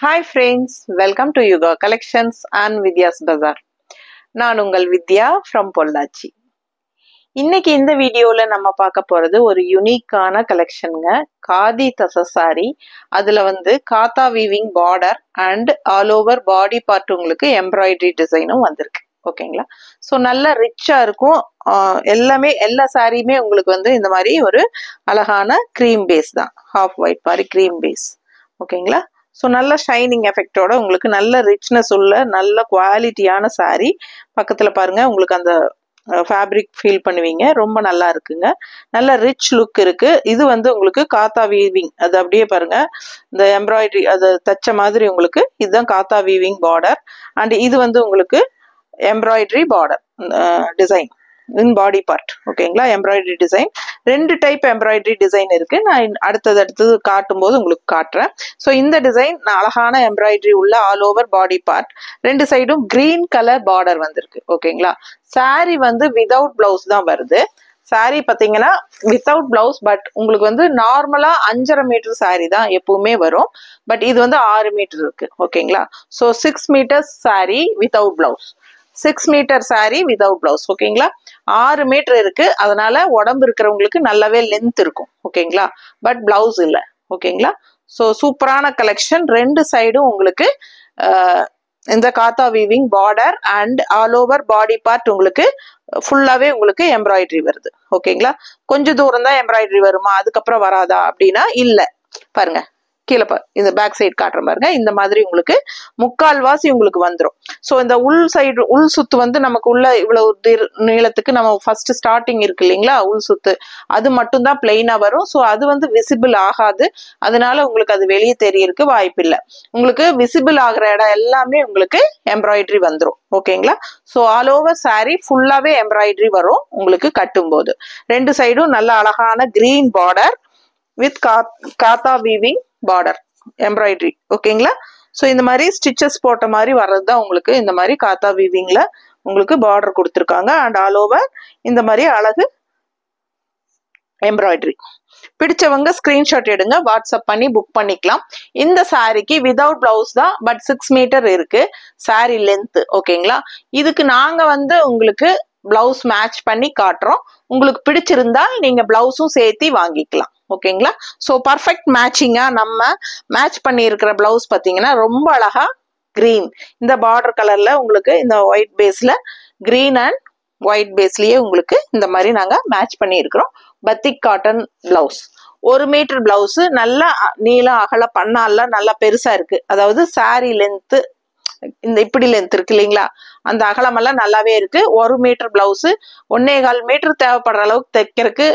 Hi friends, welcome to Yuga Collections and Vidya's Bazaar. நான் உங்கள் வித்யா from Pollachi. இன்னைக்கு இந்த வீடியோல நம்ம பார்க்க போறது ஒரு யூனிக்கான கலெக்ஷனுங்க. காதி தச சாரி. அதுல காத்தா weaving border and all over body part உங்களுக்கு எம்ப்ராய்டரி டிசைனும் வந்திருக்கு. ஓகேங்களா? ஸோ நல்ல ரிச்சா இருக்கும். எல்லாமே எல்லா சாரியுமே உங்களுக்கு இந்த மாதிரி ஒரு அழகான கிரீம் பேஸ் தான். ஹாஃப் ஒயிட் மாதிரி கிரீம் பேஸ். ஓகேங்களா? ஸோ நல்ல ஷைனிங் எஃபெக்டோட உங்களுக்கு நல்ல ரிச்னஸ் உள்ள நல்ல குவாலிட்டியான சாரீ. பக்கத்தில் பாருங்க, உங்களுக்கு அந்த ஃபேப்ரிக் ஃபீல் பண்ணுவீங்க. ரொம்ப நல்லா இருக்குங்க. நல்ல ரிச் லுக் இருக்கு. இது உங்களுக்கு காத்தா வீவிங், அது அப்படியே பாருங்க, இந்த எம்ப்ராய்டரி அது தச்ச மாதிரி உங்களுக்கு இதுதான் காத்தா வீவிங் பார்டர். அண்ட் இது உங்களுக்கு எம்ப்ராய்டரி பார்டர் டிசைன் இன் பாடி பார்ட். ஓகேங்களா? எம்ப்ராய்டரி டிசைன் ரெண்டு டைப் எம்ப்ராய்டரி டிசைன் இருக்கு. நான் அடுத்தது காட்டும் போது உங்களுக்கு காட்டுறேன். ஸோ இந்த டிசைன் அழகான எம்ப்ராய்டரி உள்ள ஆல் ஓவர் பாடி பார்ட், ரெண்டு சைடும் கிரீன் கலர் பார்டர் வந்திருக்கு. ஓகேங்களா? சாரி விதவுட் பிளவுஸ் தான் வருது. சாரி பார்த்தீங்கன்னா வித்தவுட் பிளவுஸ், பட் உங்களுக்கு நார்மலா 5.5 மீட்டர் சாரி தான் எப்பவுமே வரும். பட் இது 6 மீட்டர் இருக்கு. ஓகேங்களா? So 6 meters sari without blouse, 6 metre sari without blouse. ஓகேங்களா? 6 மீட்டர் இருக்கு. அதனால உடம்பு இருக்கிறவங்களுக்கு நல்லாவே லென்த் இருக்கும். ஓகேங்களா? பட் பிளவுஸ் இல்லை. ஓகேங்களா? ஸோ சூப்பரான கலெக்ஷன். ரெண்டு சைடும் உங்களுக்கு இந்த காத்தா weaving border and all over body part உங்களுக்கு ஃபுல்லாவே உங்களுக்கு எம்ப்ராய்டரி வருது. ஓகேங்களா? கொஞ்சம் தூரம் தான் எம்ப்ராய்டரி வருமா, அதுக்கப்புறம் வராதா அப்படின்னா இல்ல. பாருங்க, கீழே இந்த பேக் சைடு காட்டுற பாருங்க. இந்த மாதிரி உங்களுக்கு முக்கால்வாசி உங்களுக்கு வந்துடும். ஸோ இந்த உள் சைடு உள் சுத்து நமக்கு உள்ள இவ்வளவு நீளத்துக்கு நம்ம ஃபர்ஸ்ட் ஸ்டார்டிங் இருக்கு இல்லைங்களா, உள் சுத்து அது மட்டும் தான் பிளெயினா வரும். ஸோ அது விசிபிள் ஆகாது. அதனால உங்களுக்கு அது வெளியே தெரியறதுக்கு வாய்ப்பு இல்லை. உங்களுக்கு விசிபிள் ஆகிற இடம் எல்லாமே உங்களுக்கு எம்ப்ராய்டரி வந்துடும். ஓகேங்களா? ஸோ ஆல் ஓவர் சாரி ஃபுல்லாவே எம்ப்ராய்டரி வரும் உங்களுக்கு கட்டும் போது. ரெண்டு சைடும் நல்ல அழகான கிரீன் பார்டர் வித் காத்தா வீவிங் பார்டர் எம்ப்ராய்டரி. ஓகேங்களா? ஸோ இந்த மாதிரி ஸ்டிச்சஸ் போட்ட மாதிரி வர்றது தான் உங்களுக்கு இந்த மாதிரி காத்தா வீவிங்ல உங்களுக்கு பார்டர் கொடுத்துருக்காங்க. அண்ட் ஆல் ஓவர் இந்த மாதிரி அழகு எம்ப்ராய்டரி. பிடிச்சவங்க ஸ்கிரீன்ஷாட் எடுங்க, வாட்ஸ்அப் பண்ணி புக் பண்ணிக்கலாம். இந்த சாரிக்கு விதவுட் பிளவுஸ் தான், பட் 6 மீட்டர் இருக்கு சாரி லென்த். ஓகேங்களா? இதுக்கு நாங்க உங்களுக்கு பிளவுஸ் மேட்ச் பண்ணி காட்டுறோம். உங்களுக்கு பிடிச்சிருந்தால் நீங்க பிளவுஸும் சேர்த்து வாங்கிக்கலாம். ஓகேங்களா? ஸோ பர்ஃபெக்ட் மேட்சிங்கா நம்ம மேட்ச் பண்ணி இருக்கிற பிளவுஸ் பார்த்தீங்கன்னா ரொம்ப அழகா கிரீன், இந்த பார்டர் கலர்ல உங்களுக்கு இந்த ஒயிட் பேஸ்ல கிரீன் அண்ட் ஒயிட் பேஸ்லயே உங்களுக்கு இந்த மாதிரி நாங்க மேட்ச் பண்ணி இருக்கிறோம். பத்திக் காட்டன் பிளவுஸ், 1 மீட்டர் பிளவுஸ், நல்லா நீளம் அகல பண்ணால நல்லா பெருசா இருக்கு. அதாவது சாரி லென்த் இந்த இப்படி லென்த் இருக்கு இல்லைங்களா, அந்த அகலமெல்லாம் நல்லாவே இருக்கு. 1 மீட்டர் பிளவுஸ் 1.25 மீட்டர் தேவைப்படுற அளவுக்கு தைக்கிறதுக்கு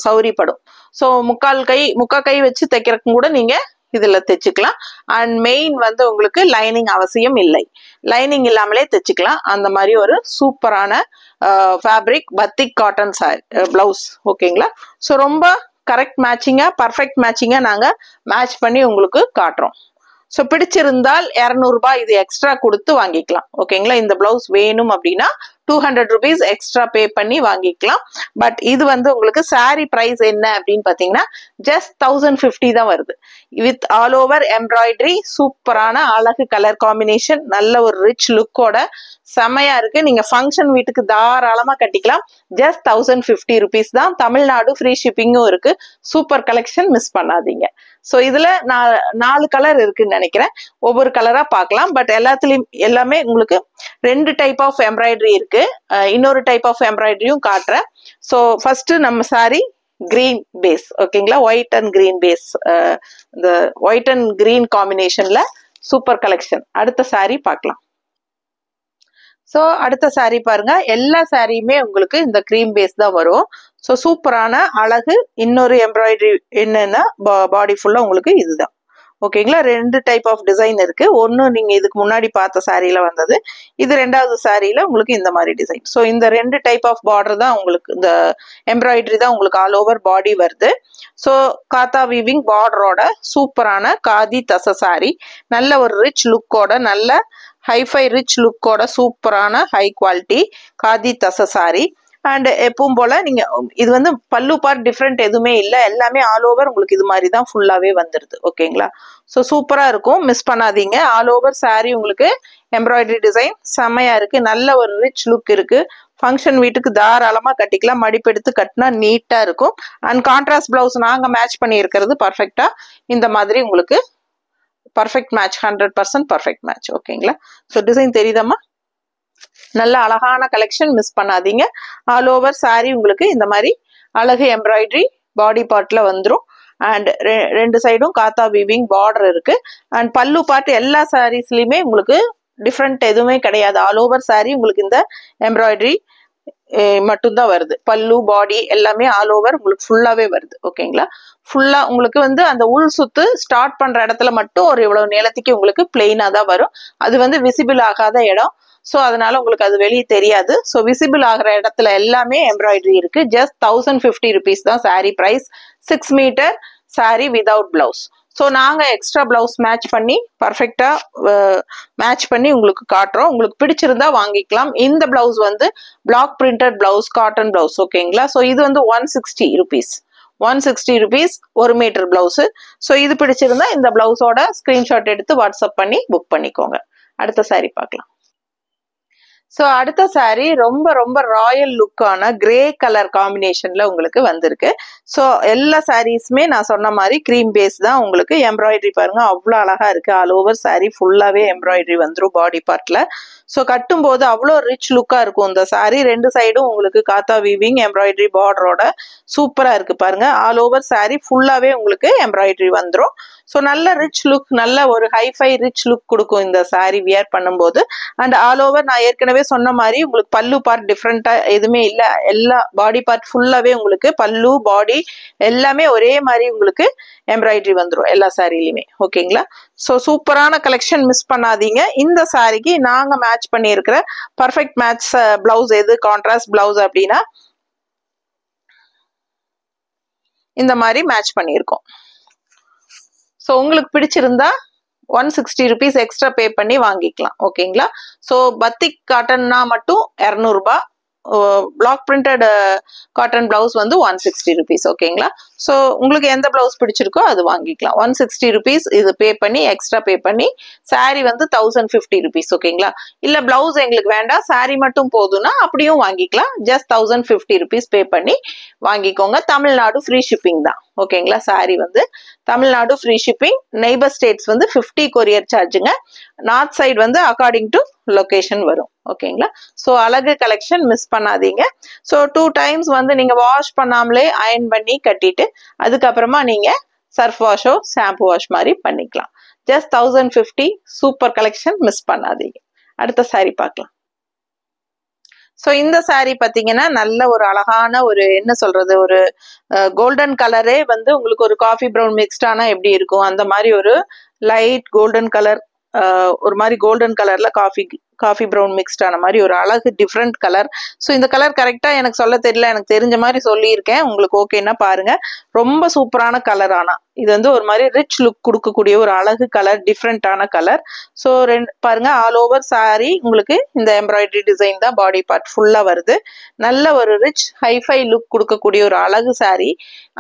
சௌரியப்படும். ஸோ முக்கா கை வச்சு தைக்கிறதுக்கும் கூட நீங்க இதுல தைச்சுக்கலாம். அண்ட் மெயின் உங்களுக்கு லைனிங் அவசியம் இல்லை, லைனிங் இல்லாமலே தைச்சுக்கலாம். அந்த மாதிரி ஒரு சூப்பரான ஃபேப்ரிக் பத்திக் காட்டன் பிளவுஸ். ஓகேங்களா? ஸோ ரொம்ப கரெக்ட் மேட்சிங்கா பர்ஃபெக்ட் மேட்சிங்கா நாங்க மேட்ச் பண்ணி உங்களுக்கு காட்டுறோம். ஸோ பிடிச்சிருந்தால் 200 ரூபாய் இது எக்ஸ்ட்ரா கொடுத்து வாங்கிக்கலாம். ஓகேங்களா? இந்த பிளவுஸ் வேணும் அப்படின்னா 200 rupees எக்ஸ்ட்ரா பே பண்ணி வாங்கிக்கலாம். பட் இது உங்களுக்கு சாரி பிரைஸ் என்ன அப்படின்னு பாத்தீங்கன்னா ஜஸ்ட் 1050 தான் வருது. வித் ஆல் ஓவர் எம்ப்ராய்டரி, சூப்பரான அழகு கலர் காம்பினேஷன், நல்ல ஒரு ரிச் லுக்கோட செமையா இருக்கு. நீங்க ஃபங்க்ஷன் வீட்டுக்கு தாராளமா கட்டிக்கலாம். ஜஸ்ட் 1050 rupees தான். தமிழ்நாடு ஃப்ரீ ஷிப்பிங்கும் இருக்கு. சூப்பர் கலெக்ஷன், மிஸ் பண்ணாதீங்க. ஸோ இதுல 4 கலர் இருக்குன்னு நினைக்கிறேன். ஒவ்வொரு கலரா பார்க்கலாம். பட் எல்லாத்துலயும் எல்லாமே உங்களுக்கு 2 டைப் ஆஃப் எம்ப்ராய்டரி இருக்கு. இன்னொரு டைப் ஆஃப் எம்ப்ராய்டரியும் காட்டுறேன். ஸோ ஃபர்ஸ்ட் நம்ம சாரி கிரீன் பேஸ். ஓகேங்களா? ஒயிட் அண்ட் கிரீன் பேஸ், இந்த ஒயிட் அண்ட் கிரீன் காம்பினேஷன்ல சூப்பர் கலெக்ஷன். அடுத்த சாரி பார்க்கலாம். ஸோ அடுத்த சாரி பாருங்க, எல்லா சாரியுமே உங்களுக்கு இந்த கிரீம் பேஸ் தான் வரும். ஸோ சூப்பரான அழகு. இன்னொரு எம்ப்ராய்டரி என்னன்னா பாடி ஃபுல்லா உங்களுக்கு இதுதான். ஓகேங்களா? 2 டைப் ஆஃப் டிசைன் இருக்கு. ஒன்னு நீங்க இதுக்கு முன்னாடி பார்த்த சாரியில வந்தது, இது 2வது சாரியில உங்களுக்கு இந்த மாதிரி டிசைன். ஸோ இந்த 2 டைப் ஆஃப் பார்டர் தான் உங்களுக்கு, இந்த எம்ப்ராய்டரி தான் உங்களுக்கு ஆல் ஓவர் பாடி வருது. ஸோ காத்தா வீவிங் பார்டரோட சூப்பரான காதி தச சாரி, நல்ல ஒரு ரிச் லுக்கோட, நல்ல ஹைஃபை ரிச் லுக்கோட சூப்பரான high quality khadi Dasha sorry. And எப்பவும் போல நீங்க இது வந்து பல்லு பார்ட் டிஃப்ரெண்ட் எதுவுமே இல்லை, எல்லாமே ஆல் ஓவர் உங்களுக்கு இது மாதிரி தான் ஃபுல்லாவே வந்துருது. ஓகேங்களா? ஸோ சூப்பரா இருக்கும், மிஸ் பண்ணாதீங்க. ஆல் ஓவர் சாரி உங்களுக்கு எம்ப்ராய்டரி டிசைன் செம்மையா இருக்கு, நல்ல ஒரு ரிச் லுக் இருக்கு. ஃபங்க்ஷன் வீட்டுக்கு தாராளமா கட்டிக்கலாம், மடிப்பு எடுத்து கட்டினா நீட்டா இருக்கும். அண்ட் கான்ட்ராஸ்ட் பிளவுஸ் நாங்க மேட்ச் பண்ணி இருக்கிறது பர்ஃபெக்டா இந்த மாதிரி உங்களுக்கு பர்ஃபெக்ட் மேட்ச், 100% பர்ஃபெக்ட் மேட்ச். ஓகேங்களா? ஸோ டிசைன் தெரியுதாம்மா? நல்ல அழகான கலெக்ஷன், மிஸ் பண்ணாதீங்க. ஆல் ஓவர் சாரி உங்களுக்கு இந்த மாதிரி அழகு எம்ப்ராய்டரி பாடி பார்ட்ல வந்துடும். அண்ட் ரெண்டு சைடும் காத்தா வீவிங் பார்டர் இருக்கு. அண்ட் பல்லு பார்ட் எல்லா சாரீஸ்லயுமே உங்களுக்கு டிஃப்ரெண்ட் எதுவுமே கிடையாது. ஆல் ஓவர் சாரி உங்களுக்கு இந்த எம்ப்ராய்டரி மட்டும்தான் வருது. பல்லு பாடி எல்லாமே ஆல் ஓவர் உங்களுக்கு ஃபுல்லாவே வருது. ஓகேங்களா? ஃபுல்லா உங்களுக்கு வந்து அந்த உள் சுத்து ஸ்டார்ட் பண்ற இடத்துல மட்டும் ஒரு இவ்வளவு நீளத்துக்கு உங்களுக்கு பிளெயினா தான் வரும். அது வந்து விசிபிள் ஆகாத இடம். ஸோ அதனால உங்களுக்கு அது வெளியே தெரியாது. ஸோ விசிபிள் ஆகிற இடத்துல எல்லாமே எம்ப்ராய்டரி இருக்கு. ஜஸ்ட் 1050 rupees தான் sari price. 6 metre sari without blouse. So நாங்கள் எக்ஸ்ட்ரா பிளவுஸ் மேட்ச் பண்ணி பர்ஃபெக்டா மேட்ச் பண்ணி உங்களுக்கு காட்டுறோம். உங்களுக்கு பிடிச்சிருந்தா வாங்கிக்கலாம். இந்த பிளவுஸ் வந்து block printed blouse, cotton blouse. ஓகேங்களா? ஸோ இது வந்து 160 rupees. 160 rupees 1 metre blouse. So இது பிடிச்சிருந்தா இந்த பிளவுஸோட ஸ்கிரீன்ஷாட் எடுத்து வாட்ஸ்அப் பண்ணி புக் பண்ணிக்கோங்க. அடுத்த சாரி பார்க்கலாம். ஸோ அடுத்த சாரி ரொம்ப ரொம்ப ராயல் லுக்கான கிரே கலர் காம்பினேஷன்ல உங்களுக்கு வந்திருக்கு. ஸோ எல்லா சாரீஸுமே நான் சொன்ன மாதிரி கிரீம் பேஸ் தான். உங்களுக்கு எம்ப்ராய்டரி பாருங்க அவ்வளோ அழகா இருக்கு. ஆல் ஓவர் சாரி ஃபுல்லாவே எம்ப்ராய்டரி வந்துடும் பாடி பார்ட்ல. ஸோ கட்டும்போது அவ்வளோ ரிச் லுக்கா இருக்கும் இந்த சாரி. ரெண்டு சைடும் உங்களுக்கு காத்தா வீவிங் எம்ப்ராய்டரி பார்டரோட சூப்பரா இருக்கு பாருங்க. ஆல் ஓவர் சாரி ஃபுல்லாவே உங்களுக்கு எம்ப்ராய்டரி வந்துடும். ஸோ நல்ல ரிச் லுக், நல்ல ஒரு ஹைஃபை ரிச் லுக் கொடுக்கும் இந்த சாரி வியர் பண்ணும்போது. அண்ட் ஆல் ஓவர் நான் ஏற்கனவே சொன்ன மாதிரி உங்களுக்கு பல்லு பார்ட் டிஃப்ரெண்டா எதுவுமே இல்லை. எல்லா பாடி பார்ட் ஃபுல்லாவே உங்களுக்கு பல்லு பாடி எல்லாமே ஒரே மாதிரி உங்களுக்கு எம்ப்ராய்டரி வந்துடும் எல்லா சாரிலையுமே. ஓகேங்களா? ஸோ சூப்பரான கலெக்ஷன், மிஸ் பண்ணாதீங்க. இந்த சாரிக்கு நாங்க மேட்ச் பண்ணி இருக்கிற பர்ஃபெக்ட் மேட்ச் பிளவுஸ் எது, கான்ட்ராஸ்ட் பிளவுஸ் அப்படின்னா இந்த மாதிரி மேட்ச் பண்ணியிருக்கோம். ஸோ உங்களுக்கு பிடிச்சிருந்தா 160 rupees எக்ஸ்ட்ரா பே பண்ணி வாங்கிக்கலாம். ஓகேங்களா? ஸோ பத்திக் காட்டன்னா மட்டும் 200 ரூபாய். பிளாக் பிரிண்டட் காட்டன் பிளவுஸ் வந்து 160 rupees. ஓகேங்களா? ஸோ உங்களுக்கு எந்த பிளவுஸ் பிடிச்சிருக்கோ அது வாங்கிக்கலாம். 160 rupees இது பே பண்ணி எக்ஸ்ட்ரா பே பண்ணி சாரி வந்து 1050 rupees. ஓகேங்களா? இல்ல பிளவுஸ் எங்களுக்கு வேண்டாம் சாரி மட்டும் போதும்னா அப்படியும் வாங்கிக்கலாம். ஜஸ்ட் 1050 rupees பே பண்ணி வாங்கிக்கோங்க. தமிழ்நாடு ஃப்ரீ ஷிப்பிங் தான். ஓகேங்களா? சாரி வந்து Tamil Nadu free shipping. Neighbour states வந்து 50 கொரியர் சார்ஜுங்க. நார்த் சைடு வந்து அக்கார்டிங் டு லொகேஷன் வரும். ஓகேங்களா? ஸோ அழகு கலெக்ஷன், மிஸ் பண்ணாதீங்க. ஸோ 2 times வந்து நீங்க வாஷ் பண்ணாமலே அயன் பண்ணி கட்டிட்டு அதுக்கப்புறமா நீங்க சர்ஃப் வாஷோ ஷாம்பு வாஷ் மாதிரி பண்ணிக்கலாம். ஜஸ்ட் 1050. சூப்பர் கலெக்ஷன், மிஸ் பண்ணாதீங்க. அடுத்த சாரி பார்க்கலாம். ஸோ இந்த சாரி பார்த்தீங்கன்னா நல்ல ஒரு அழகான ஒரு என்ன சொல்றது, ஒரு கோல்டன் கலரே வந்து உங்களுக்கு ஒரு காஃபி ப்ரௌன் மிக்ஸ்டானா எப்படி இருக்கும் அந்த மாதிரி ஒரு லைட் கோல்டன் கலர், ஒரு மாதிரி கோல்டன் கலர்ல காஃபி ப்ரௌன் மிக்ஸ்டான மாதிரி ஒரு அழகு டிஃப்ரெண்ட் கலர். ஸோ இந்த கலர் கரெக்டா எனக்கு சொல்ல தெரியல, எனக்கு தெரிஞ்ச மாதிரி சொல்லியிருக்கேன். உங்களுக்கு ஓகேன்னா பாருங்க. ரொம்ப சூப்பரான கலர். ஆனா இது வந்து ஒரு மாதிரி ரிச் லுக் கொடுக்கக்கூடிய ஒரு அழகு கலர், டிஃப்ரெண்டான கலர். ஸோ பாருங்க ஆல் ஓவர் சாரி உங்களுக்கு இந்த எம்ப்ராய்டரி டிசைன் தான் பாடி பார்ட் ஃபுல்லா வருது. நல்ல ஒரு ரிச் ஹைஃபை லுக் கொடுக்கக்கூடிய ஒரு அழகு sari.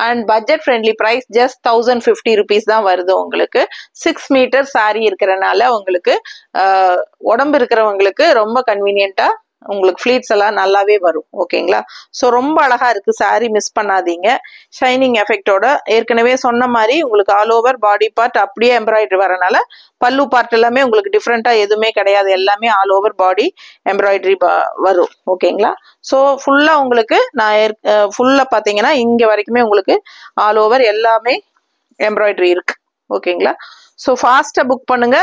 And budget friendly price just 1050 rupees தான் வருது உங்களுக்கு. 6 மீட்டர் சாரி இருக்கிறனால உங்களுக்கு உடம்பு இருக்கிறவங்களுக்கு ரொம்ப கன்வீனியன்ட்டா உங்களுக்கு ஃபிளீட்ஸ் எல்லாம் நல்லாவே வரும். ஓகேங்களா? ஸோ ரொம்ப அழகா இருக்கு சாரி, மிஸ் பண்ணாதீங்க. ஷைனிங் எஃபெக்டோட ஏற்கனவே சொன்ன மாதிரி உங்களுக்கு ஆல் ஓவர் பாடி பார்ட் அப்படியே எம்ப்ராய்டரி வரனால பல்லு பார்ட் எல்லாமே உங்களுக்கு டிஃப்ரெண்டா எதுவுமே கிடையாது. எல்லாமே ஆல் ஓவர் பாடி எம்ப்ராய்டரி வரும். ஓகேங்களா? ஸோ ஃபுல்லா உங்களுக்கு நான் ஃபுல்லா பாத்தீங்கன்னா இங்க வரைக்குமே உங்களுக்கு ஆல் ஓவர் எல்லாமே எம்ப்ராய்டரி இருக்கு. ஓகேங்களா? ஸோ ஃபாஸ்டா புக் பண்ணுங்க.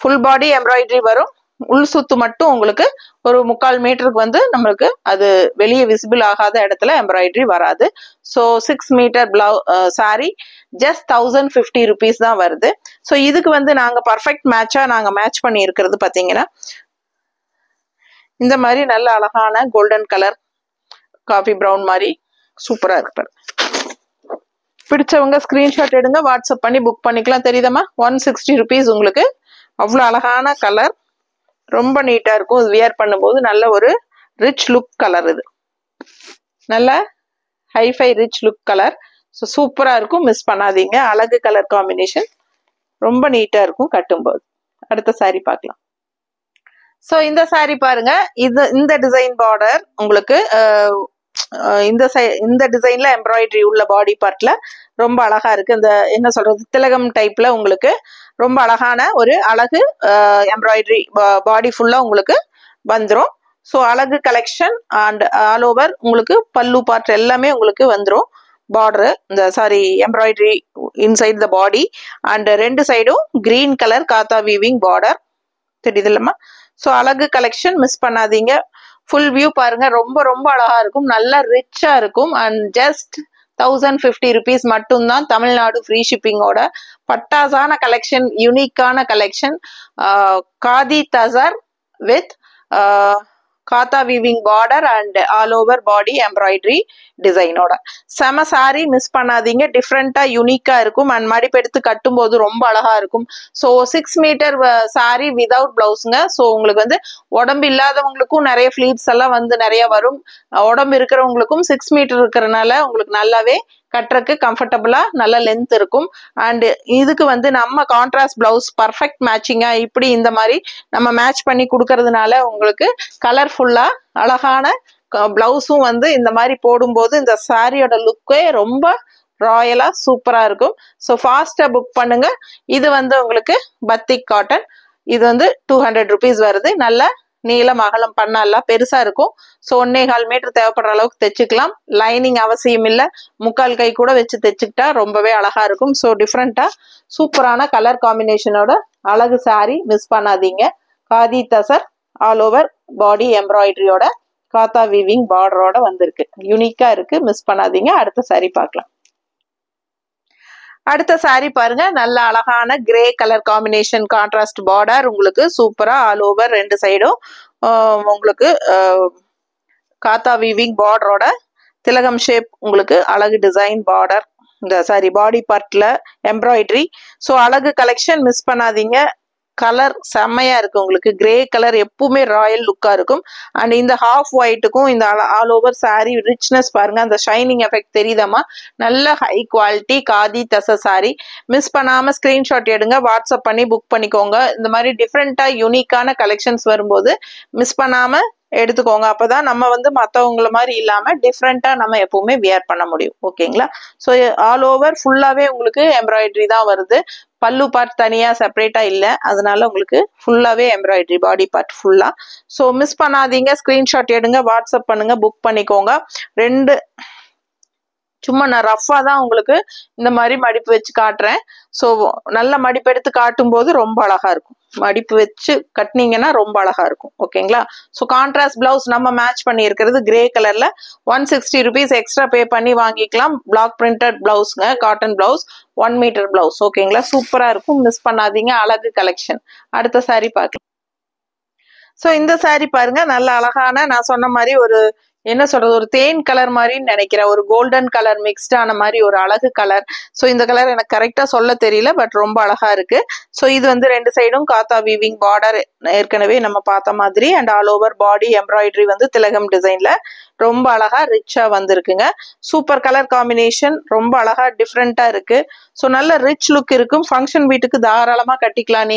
ஃபுல் பாடி எம்ப்ராய்டரி வரும். உள் சுத்து மட்டும் உங்களுக்கு ஒரு 3/4 மீட்டருக்கு வந்து நம்மளுக்கு அது வெளியே விசிபிள் ஆகாத இடத்துல எம்ப்ராய்டரி வராது. So 6 metre sari just 1050 rupees தான் வருது. ஸோ இதுக்கு வந்து நாங்க பர்ஃபெக்ட் மேட்சா நாங்க மேட்ச் பண்ணி இருக்கிறது பாத்தீங்கன்னா இந்த மாதிரி நல்ல அழகான கோல்டன் கலர் காஃபி ப்ரௌன் மாதிரி சூப்பரா இருக்கு. பிடிச்சவங்க ஸ்கிரீன்ஷாட் எடுங்க, வாட்ஸ்அப் பண்ணி புக் பண்ணிக்கலாம். தெரியுதமா? 160 rupees உங்களுக்கு. அவ்வளோ அழகான கலர், ரொம்ப நீட்டா இருக்கும். இது வியர் பண்ணும்போது நல்ல ஒரு ரிச் லுக் கலர் இது. நல்ல hi fi rich look colour. So சூப்பராக இருக்கும், மிஸ் பண்ணாதீங்க. அழகு கலர் காம்பினேஷன், ரொம்ப நீட்டாக இருக்கும் கட்டும்போது. அடுத்த சாரீ பார்க்கலாம். ஸோ இந்த சாரீ பாருங்க, இந்த டிசைன் பார்டர் உங்களுக்கு இந்த டிசைன்ல எம்ப்ராய்டரி உள்ள பாடி பார்ட்ல ரொம்ப அழகா இருக்கு. இந்த என்ன சொல்றது, திலகம் டைப்ல உங்களுக்கு ரொம்ப அழகான ஒரு அழகு எம்ப்ராய்டரி பாடி ஃபுல்லா உங்களுக்கு வந்துடும். ஸோ அழகு கலெக்ஷன் அண்ட் ஆல் ஓவர் உங்களுக்கு பல்லு பார்ட் எல்லாமே உங்களுக்கு வந்துடும். பார்டர் இந்த sorry embroidery inside the body and ரெண்டு சைடும் கிரீன் கலர் காத்தா வீவிங் பார்டர் தெரியுது இல்லம்மா. ஸோ அழகு கலெக்ஷன் மிஸ் பண்ணாதீங்க. ஃபுல் வியூ பாருங்க, ரொம்ப ரொம்ப அழகா இருக்கும், நல்லா ரிச்சா இருக்கும். அண்ட் ஜஸ்ட் 1050 rupees மட்டும்தான், தமிழ்நாடு ஃப்ரீ ஷிப்பிங்கோட. பட்டாசான கலெக்ஷன், யூனிக்கான கலெக்ஷன், காதி தசர் வித் காத்தா weaving border and all over body embroidery டிசைனோட செம சாரி, மிஸ் பண்ணாதீங்க. டிஃப்ரெண்டா யூனிக்கா இருக்கும் அண்ட் மடிப்பெடுத்து கட்டும் போது ரொம்ப அழகா இருக்கும். ஸோ 6 மீட்டர் சாரி விதவுட் பிளவுஸுங்க. ஸோ உங்களுக்கு வந்து உடம்பு இல்லாதவங்களுக்கும் நிறைய ஃபிளீட்ஸ் எல்லாம் வந்து நிறைய வரும், உடம்பு இருக்கிறவங்களுக்கும் 6 மீட்டர் இருக்கிறதுனால உங்களுக்கு நல்லாவே கட்டுறக்கு கம்ஃபர்டபுளா நல்ல லென்த் இருக்கும். அண்ட் இதுக்கு வந்து நம்ம கான்ட்ராஸ்ட் பிளவுஸ் பர்ஃபெக்ட் மேட்சிங்கா இப்படி இந்த மாதிரி நம்ம மேட்ச் பண்ணி கொடுக்கறதுனால உங்களுக்கு கலர்ஃபுல்லா அழகான பிளவுஸும் வந்து இந்த மாதிரி போடும்போது இந்த சாரியோட லுக்கே ரொம்ப ராயலா சூப்பரா இருக்கும். ஸோ ஃபாஸ்டா புக் பண்ணுங்க. இது வந்து உங்களுக்கு பத்திக் காட்டன், இது வந்து 200 rupees வருது. நல்ல நீளம் அகலம் பண்ணலாம் பெருசா இருக்கும். ஸோ 1.25 மீட்டர் தேவைப்படுற அளவுக்கு தைச்சுக்கலாம். லைனிங் அவசியம் இல்லை, முக்கால் கை கூட வச்சு தைச்சுக்கிட்டா ரொம்பவே அழகா இருக்கும். ஸோ டிஃப்ரெண்டா சூப்பரான கலர் காம்பினேஷனோட அழகு சாரி, மிஸ் பண்ணாதீங்க. காதி தசர் ஆல் ஓவர் பாடி எம்ப்ராய்டரியோட காத்தா வீவிங் பார்டரோட வந்திருக்கு, யூனிக்கா இருக்கு, மிஸ் பண்ணாதீங்க. அடுத்த சாரி பார்க்கலாம். அடுத்த சாரி பாருங்க, நல்ல அழகான grey colour combination, contrast border உங்களுக்கு சூப்பரா ஆல் ஓவர் ரெண்டு சைடும் உங்களுக்கு காத்தா வீவிங் பார்டரோட திலகம் ஷேப் உங்களுக்கு அழகு டிசைன் பார்டர். இந்த சாரி பாடி பார்ட்ல எம்ப்ராய்டரி. ஸோ அழகு கலெக்ஷன் மிஸ் பண்ணாதீங்க. கலர் செம்மையா இருக்கு, உங்களுக்கு கிரே கலர் எப்பவுமே ராயல் லுக்கா இருக்கும். அண்ட் இந்த ஹாஃப் ஒயிட்டுக்கும் இந்த ஆல் ஓவர் சாரி ரிச்னஸ் பாருங்க, அந்த ஷைனிங் எஃபெக்ட் தெரியுதாமா. நல்ல ஹை குவாலிட்டி காதி தச சாரி, மிஸ் பண்ணாம ஸ்கிரீன்ஷாட் எடுங்க, வாட்ஸ்அப் பண்ணி புக் பண்ணிக்கோங்க. இந்த மாதிரி டிஃப்ரெண்டா யூனிக்கான கலெக்ஷன்ஸ் வரும்போது மிஸ் பண்ணாம எடுத்துக்கோங்க. அப்பதான் நம்ம வந்து மற்றவங்கள மாதிரி இல்லாம டிஃப்ரெண்டா நம்ம எப்பவுமே வியர் பண்ண முடியும். ஓகேங்களா. ஸோ ஆல் ஓவர் ஃபுல்லாவே உங்களுக்கு எம்ப்ராய்டரி தான் வருது, பல்லு பார்ட் தனியா செப்பரேட்டா இல்லை, அதனால உங்களுக்கு ஃபுல்லாவே எம்ப்ராய்டரி பாடி பார்ட் ஃபுல்லா. ஸோ மிஸ் பண்ணாதீங்க, ஸ்கிரீன்ஷாட் எடுங்க, வாட்ஸ்அப் பண்ணுங்க, புக் பண்ணிக்கோங்க. ரெண்டு சும்மா நான் ரஃபா தான் உங்களுக்கு இந்த மாதிரி மடிப்பு வச்சு காட்டுறேன். ஸோ நல்ல மடிப்பு எடுத்து காட்டும் போது ரொம்ப அழகா இருக்கும், மடிப்பு வச்சு கட்டினீங்கன்னா ரொம்ப அழகா இருக்கும். ஓகேங்களா. ஸோ கான்ட்ராஸ்ட் பிளவுஸ் நம்ம மேட்ச் பண்ணி இருக்கிறது கிரே கலர்ல 160 rupees எக்ஸ்ட்ரா பே பண்ணி வாங்கிக்கலாம். பிளாக் பிரிண்டட் பிளவுஸ்ங்க, காட்டன் பிளவுஸ், 1 மீட்டர் பிளவுஸ். ஓகேங்களா, சூப்பரா இருக்கும், மிஸ் பண்ணாதீங்க. அழகு கலெக்ஷன். அடுத்த சாரி பார்க்கலாம். ஸோ இந்த சாரி பாருங்க, நல்ல அழகான, நான் சொன்ன மாதிரி ஒரு என்ன சொல்றது, ஒரு தேன் கலர் மாதிரின்னு நினைக்கிறேன், ஒரு கோல்டன் கலர் மிக்ஸ்டான மாதிரி ஒரு அழகு கலர். ஸோ இந்த கலர் எனக்கு கரெக்டா சொல்ல தெரியல, பட் ரொம்ப அழகா இருக்கு. ஸோ இது வந்து ரெண்டு சைடும் காத்தா வீவிங் பார்டர் ஏற்கனவே நம்ம பார்த்த மாதிரி and all over body embroidery வந்து திலகம் டிசைன்ல ரொம்ப அழகா ரிச்சா வந்திருக்குங்க. சூப்பர் கலர் காம்பினேஷன், ரொம்ப அழகா டிஃப்ரெண்டா இருக்கு. ஸோ நல்ல ரிச் லுக் இருக்கும். ஃபங்க்ஷன் வீட்டுக்கு தாராளமா கட்டிக்கலாம்.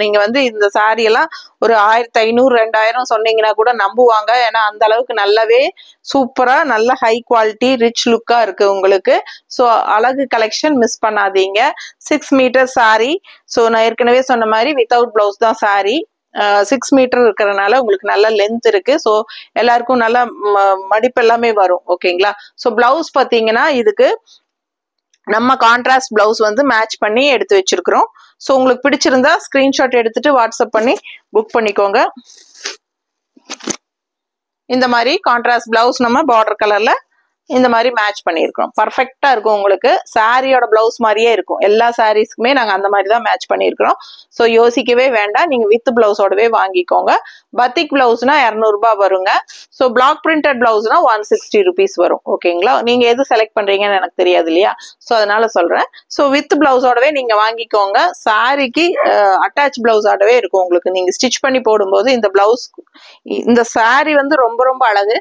நீங்க வந்து இந்த சாரி எல்லாம் ஒரு 1500 2000 சொன்னீங்கன்னா கூட நம்புவாங்க. ஏன்னா அந்த அளவுக்கு நல்லாவே சூப்பரா நல்ல ஹை குவாலிட்டி ரிச் லுக்கா இருக்கு உங்களுக்கு. ஸோ அழகு கலெக்ஷன் மிஸ் பண்ணாதீங்க. 6 மீட்டர் சாரி. ஸோ நான் ஏற்கனவே சொன்ன மாதிரி வித்தவுட் பிளவுஸ் தான் சாரி. 6 மீட்டர் இருக்கிறதுனால உங்களுக்கு நல்ல லென்த் இருக்கு. ஸோ எல்லாருக்கும் நல்ல மடிப்பு எல்லாமே வரும். ஓகேங்களா. ஸோ பிளவுஸ் பார்த்தீங்கன்னா இதுக்கு நம்ம கான்ட்ராஸ்ட் பிளவுஸ் வந்து மேட்ச் பண்ணி எடுத்து வச்சிருக்கிறோம். ஸோ உங்களுக்கு பிடிச்சிருந்தா ஸ்கிரீன்ஷாட் எடுத்துட்டு வாட்ஸ்அப் பண்ணி புக் பண்ணிக்கோங்க. இந்த மாதிரி கான்ட்ராஸ்ட் பிளவுஸ் நம்ம பார்டர் கலர்ல இந்த மாதிரி மேட்ச் பண்ணியிருக்கிறோம். பர்ஃபெக்டா இருக்கும் உங்களுக்கு. சாரியோட பிளவுஸ் மாதிரியே இருக்கும். எல்லா சாரீஸ்க்குமே நாங்கள் அந்த மாதிரி தான் மேட்ச் பண்ணியிருக்கிறோம். ஸோ யோசிக்கவே வேண்டாம், நீங்க வித் பிளவுஸோடவே வாங்கிக்கோங்க. பத்திக் பிளவுஸ்னா 200 ரூபாய் வருங்க. ஸோ பிளாக் பிரிண்டட் பிளவுஸ்னா 160 rupees வரும். ஓகேங்களா? நீங்க எது செலக்ட் பண்றீங்கன்னு எனக்கு தெரியாது இல்லையா? ஸோ அதனால சொல்றேன். ஸோ வித் பிளவுஸோடவே நீங்க வாங்கிக்கோங்க. சாரிக்கு அட்டாச் பிளவுஸோடவே இருக்கும் உங்களுக்கு. நீங்க ஸ்டிச் பண்ணி போடும்போது இந்த பிளவுஸ், இந்த சாரி வந்து ரொம்ப ரொம்ப அழகு.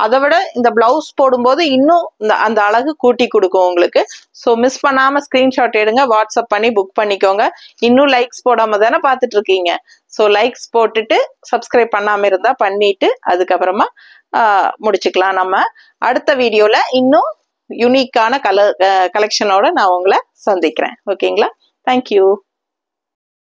அதை விட இந்த பிளவுஸ் போடும்போது இன்னும் அந்த அழகு கூட்டி கொடுக்கும் உங்களுக்கு. ஸோ மிஸ் பண்ணாம ஸ்கிரீன்ஷாட் எடுங்க, வாட்ஸ்அப் பண்ணி புக் பண்ணிக்கோங்க. இன்னும் லைக்ஸ் போடாம தானே பார்த்துட்டு இருக்கீங்க. ஸோ லைக்ஸ் போட்டுட்டு சப்ஸ்கிரைப் பண்ணாம இருந்தா பண்ணிட்டு அதுக்கப்புறமா முடிச்சுக்கலாம். நம்ம அடுத்த வீடியோல இன்னும் யூனிக்கான கலெக்ஷனோட நான் உங்களை சந்திக்கிறேன். ஓகேங்களா? தேங்க்யூ.